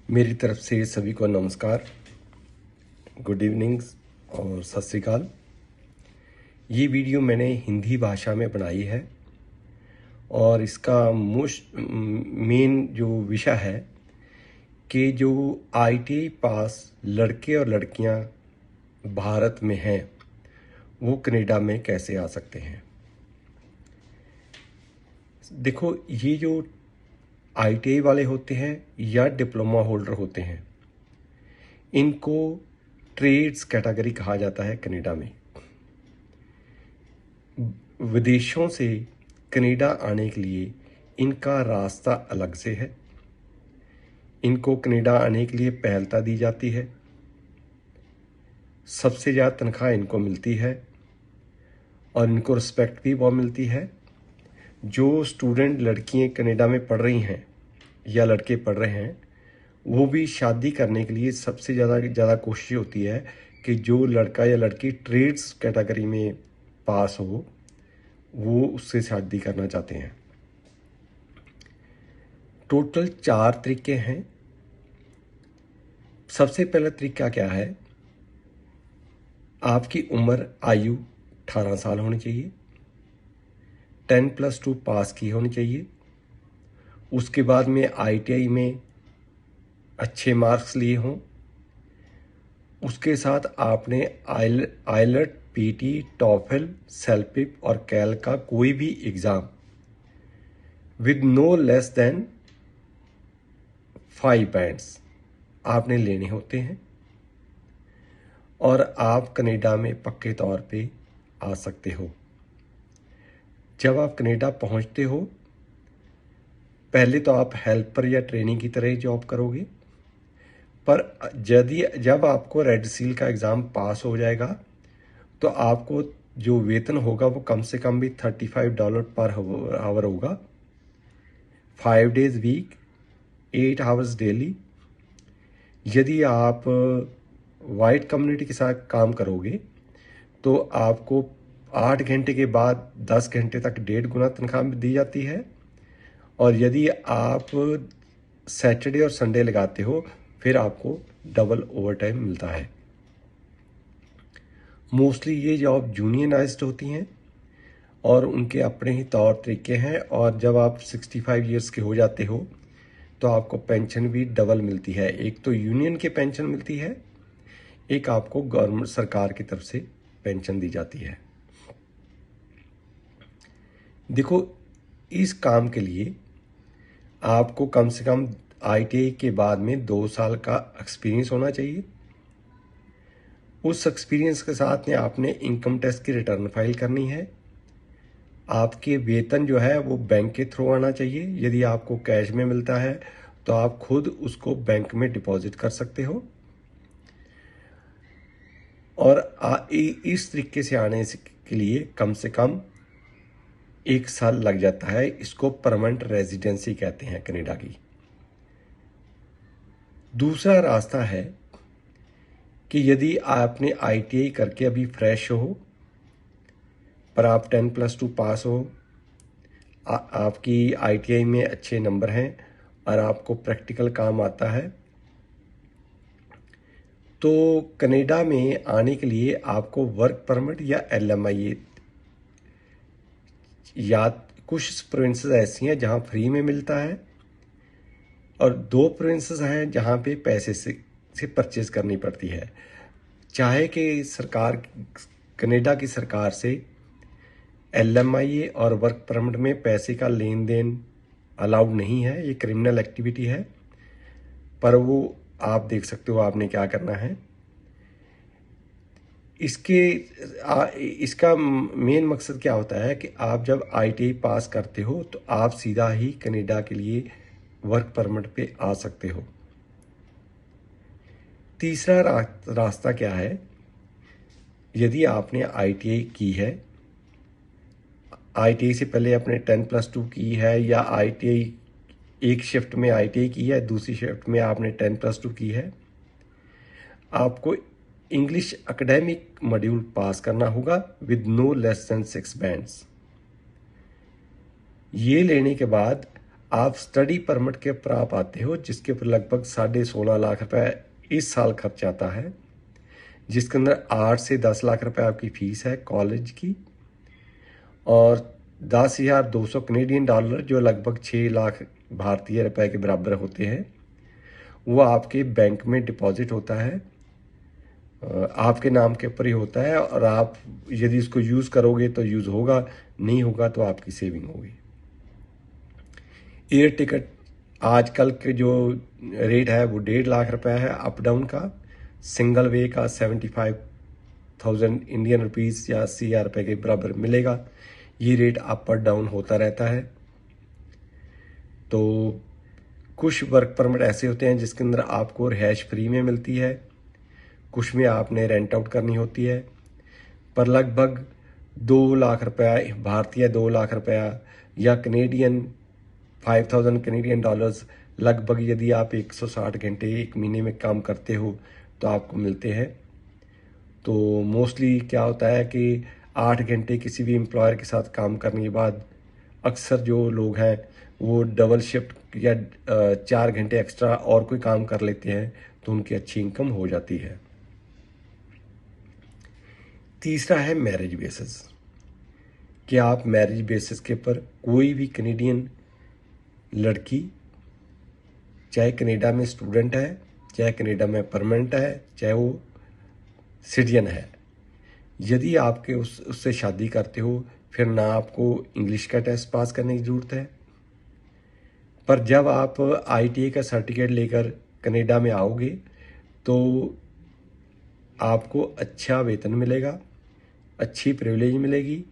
मेरी तरफ से सभी को नमस्कार, गुड इवनिंग और सत श्री अकाल। ये वीडियो मैंने हिंदी भाषा में बनाई है और इसका मेन जो विषय है कि जो ITI पास लड़के और लड़कियां भारत में हैं वो कनाडा में कैसे आ सकते हैं। देखो, ये जो ITI वाले होते हैं या डिप्लोमा होल्डर होते हैं, इनको ट्रेड्स कैटेगरी कहा जाता है कनाडा में। विदेशों से कनाडा आने के लिए इनका रास्ता अलग से है। इनको कनाडा आने के लिए पहलता दी जाती है। सबसे ज़्यादा तनख्वाह इनको मिलती है और इनको रिस्पेक्ट भी बहुत मिलती है। जो स्टूडेंट लड़कियां कनाडा में पढ़ रही हैं या लड़के पढ़ रहे हैं, वो भी शादी करने के लिए सबसे ज़्यादा कोशिश होती है कि जो लड़का या लड़की ट्रेड्स कैटेगरी में पास हो वो उससे शादी करना चाहते हैं। टोटल 4 तरीके हैं। सबसे पहला तरीका क्या है, आपकी आयु 18 साल होनी चाहिए, 10+2 पास की होनी चाहिए। उसके बाद में ITI में अच्छे मार्क्स लिए हों। उसके साथ आपने आइलट, PT, टॉफल, सेल्पिप और कैल का कोई भी exam with no less than 5 bands आपने लेने होते हैं और आप कनाडा में पक्के तौर पे आ सकते हो। जब आप कनाडा पहुंचते हो, पहले तो आप हेल्पर या ट्रेनिंग की तरह ही जॉब करोगे, पर जब आपको रेड सील का एग्ज़ाम पास हो जाएगा तो आपको जो वेतन होगा वो कम से कम भी $35 पर आवर होगा। 5 डेज वीक, 8 आवर्स डेली। यदि आप वाइट कम्युनिटी के साथ काम करोगे तो आपको 8 घंटे के बाद 10 घंटे तक 1.5 गुना तनख्वाह दी जाती है। और यदि आप सैटरडे और संडे लगाते हो फिर आपको डबल ओवरटाइम मिलता है। मोस्टली ये जॉब यूनियनाइज्ड होती हैं और उनके अपने ही तौर तरीके हैं। और जब आप 65 ईयर्स के हो जाते हो तो आपको पेंशन भी डबल मिलती है। एक तो यूनियन की पेंशन मिलती है, एक आपको गवर्नमेंट सरकार की तरफ से पेंशन दी जाती है। देखो, इस काम के लिए आपको कम से कम ITI के बाद में 2 साल का एक्सपीरियंस होना चाहिए। उस एक्सपीरियंस के साथ में आपने इनकम टैक्स की रिटर्न फाइल करनी है। आपके वेतन जो है वो बैंक के थ्रू आना चाहिए। यदि आपको कैश में मिलता है तो आप खुद उसको बैंक में डिपॉजिट कर सकते हो। और इस तरीके से आने के लिए कम से कम 1 साल लग जाता है। इसको परमानेंट रेजिडेंसी कहते हैं कनाडा की। दूसरा रास्ता है कि यदि आपने ITI करके अभी फ्रेश हो पर आप 10+2 पास हो, आपकी ITI में अच्छे नंबर हैं और आपको प्रैक्टिकल काम आता है, तो कनाडा में आने के लिए आपको वर्क परमिट या LMIA, या कुछ प्रोविंसेस ऐसी हैं जहां फ्री में मिलता है और 2 प्रोविंसेस हैं जहां पे पैसे से परचेज करनी पड़ती है। चाहे कि सरकार, कनाडा की सरकार से LMIA और वर्क परमिट में पैसे का लेन देन अलाउड नहीं है, ये क्रिमिनल एक्टिविटी है। पर वो आप देख सकते हो आपने क्या करना है। इसका मेन मकसद क्या होता है कि आप जब ITI पास करते हो तो आप सीधा ही कनाडा के लिए वर्क परमिट पे आ सकते हो। तीसरा रास्ता क्या है, यदि आपने ITI की है, ITI से पहले आपने 10+2 की है, या ITI एक शिफ्ट में ITI की है, दूसरी शिफ्ट में आपने 10+2 की है, आपको इंग्लिश एकेडमिक मॉड्यूल पास करना होगा with no less than 6 bands. ये लेने के बाद आप स्टडी परमिट के ऊपर आप आते हो, जिसके ऊपर लगभग 16.5 लाख रुपए इस साल खर्च आता है, जिसके अंदर 8 से 10 लाख रुपए आपकी फीस है कॉलेज की, और 10,200 कनेडियन डॉलर जो लगभग 6 लाख भारतीय रुपए के बराबर होते हैं, वो आपके बैंक में डिपॉजिट होता है, आपके नाम के ऊपर ही होता है, और आप यदि इसको यूज़ करोगे तो यूज़ होगा, नहीं होगा तो आपकी सेविंग होगी। एयर टिकट आजकल के जो रेट है वो 1.5 लाख रुपए है अप डाउन का, सिंगल वे का 75,000 इंडियन रुपीज़ या 80,000 रुपये के बराबर मिलेगा। ये रेट अप और डाउन होता रहता है। तो कुछ वर्क परमिट ऐसे होते हैं जिसके अंदर आपको रिहाइश फ्री में मिलती है, कुछ में आपने रेंट आउट करनी होती है, पर लगभग 2 लाख रुपया भारतीय 2 लाख रुपया या कनेडियन 5,000 कनेडियन डॉलर्स लगभग यदि आप 160 घंटे एक महीने में काम करते हो तो आपको मिलते हैं। तो मोस्टली क्या होता है कि 8 घंटे किसी भी एम्प्लॉयर के साथ काम करने के बाद अक्सर जो लोग हैं वो डबल शिफ्ट या 4 घंटे एक्स्ट्रा और कोई काम कर लेते हैं, तो उनकी अच्छी इनकम हो जाती है। तीसरा है मैरिज बेसिस, कि आप मैरिज बेसिस के ऊपर कोई भी कनेडियन लड़की, चाहे कनाडा में स्टूडेंट है, चाहे कनाडा में परमानेंट है, चाहे वो सिटीजन है, यदि आपके उससे शादी करते हो फिर ना आपको इंग्लिश का टेस्ट पास करने की ज़रूरत है, पर जब आप ITA का सर्टिफिकेट लेकर कनाडा में आओगे तो आपको अच्छा वेतन मिलेगा, अच्छी प्रिविलेज मिलेगी।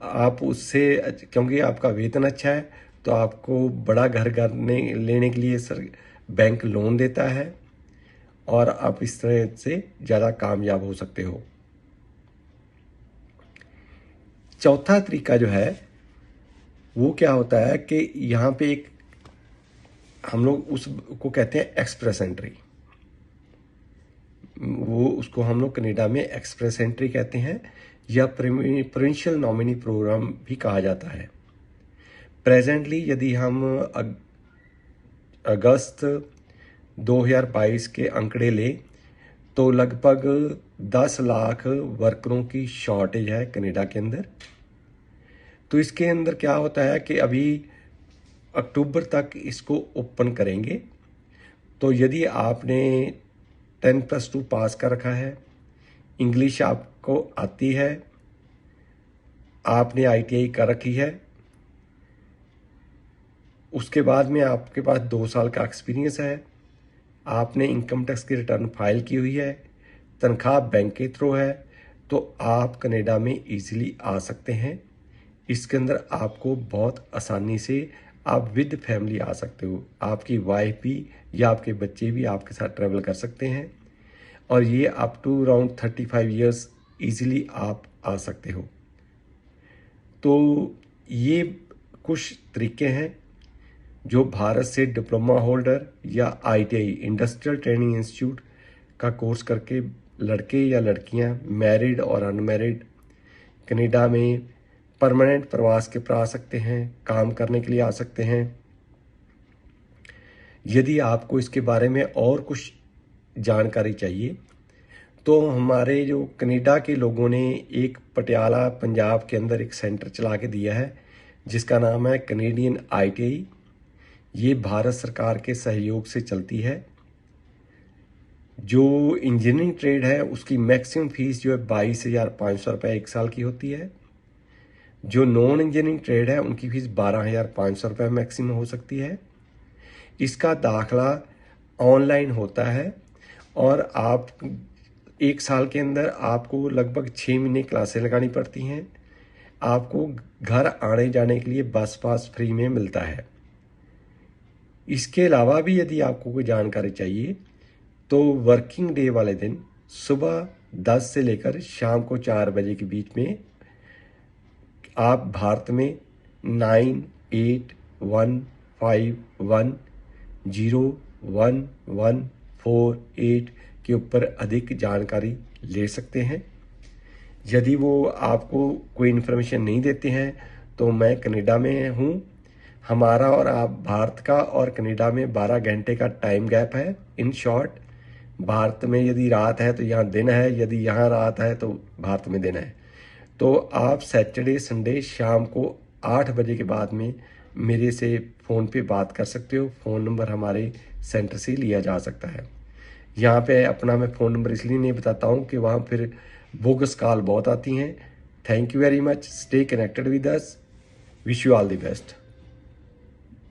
आप उससे, क्योंकि आपका वेतन अच्छा है तो आपको बड़ा घर लेने के लिए बैंक लोन देता है, और आप इस तरह से ज़्यादा कामयाब हो सकते हो। चौथा तरीका जो है वो क्या होता है कि यहाँ पे एक हम लोग उसको कहते हैं एक्सप्रेस एंट्री, वो उसको हम लोग कनाडा में एक्सप्रेस एंट्री कहते हैं, या प्रोविंशियल नॉमिनी प्रोग्राम भी कहा जाता है। प्रेजेंटली यदि हम अगस्त 2022 के आंकड़े लें तो लगभग 10 लाख वर्करों की शॉर्टेज है कनाडा के अंदर। तो इसके अंदर क्या होता है कि अभी अक्टूबर तक इसको ओपन करेंगे, तो यदि आपने 10+2 पास कर रखा है, इंग्लिश आपको आती है, आपने ITA कर रखी है, उसके बाद में आपके पास 2 साल का एक्सपीरियंस है, आपने इनकम टैक्स की रिटर्न फाइल की हुई है, तनख्वाह बैंक के थ्रू है, तो आप कनाडा में इजीली आ सकते हैं। इसके अंदर आपको बहुत आसानी से आप विद फैमिली आ सकते हो, आपकी वाइफ भी या आपके बच्चे भी आपके साथ ट्रैवल कर सकते हैं, और ये up to around 35 years easily आप आ सकते हो। तो ये कुछ तरीके हैं जो भारत से डिप्लोमा होल्डर या ITA इंडस्ट्रियल ट्रेनिंग इंस्टीट्यूट का कोर्स करके लड़के या लड़कियां मैरिड और अनमैरिड कनाडा में परमानेंट प्रवास के पर आ सकते हैं, काम करने के लिए आ सकते हैं। यदि आपको इसके बारे में और कुछ जानकारी चाहिए तो हमारे जो कनाडा के लोगों ने एक पटियाला पंजाब के अंदर एक सेंटर चला के दिया है जिसका नाम है कनेडियन ITA। ये भारत सरकार के सहयोग से चलती है। जो इंजीनियरिंग ट्रेड है उसकी मैक्सिमम फीस जो है 22,500 रुपये एक साल की होती है। जो नॉन इंजीनियरिंग ट्रेड है उनकी फीस 12,500 रुपये मैक्सिमम हो सकती है। इसका दाखला ऑनलाइन होता है और आप 1 साल के अंदर आपको लगभग 6 महीने क्लासें लगानी पड़ती हैं। आपको घर आने जाने के लिए बस पास फ्री में मिलता है। इसके अलावा भी यदि आपको कोई जानकारी चाहिए तो वर्किंग डे वाले दिन सुबह 10 से लेकर शाम को 4 बजे के बीच में आप भारत में 9815101148 के ऊपर अधिक जानकारी ले सकते हैं। यदि वो आपको कोई इन्फॉर्मेशन नहीं देते हैं तो मैं कनाडा में हूँ, हमारा और आप भारत का और कनाडा में 12 घंटे का टाइम गैप है। इन शॉर्ट, भारत में यदि रात है तो यहाँ दिन है, यदि यहाँ रात है तो भारत में दिन है। तो आप सैटरडे संडे शाम को 8 बजे के बाद में मेरे से फ़ोन पे बात कर सकते हो। फ़ोन नंबर हमारे सेंटर से लिया जा सकता है। यहाँ पे अपना मैं फ़ोन नंबर इसलिए नहीं बताता हूँ कि वहाँ फिर बोगस कॉल बहुत आती हैं। Thank you very much. Stay connected with us. Wish you all the best.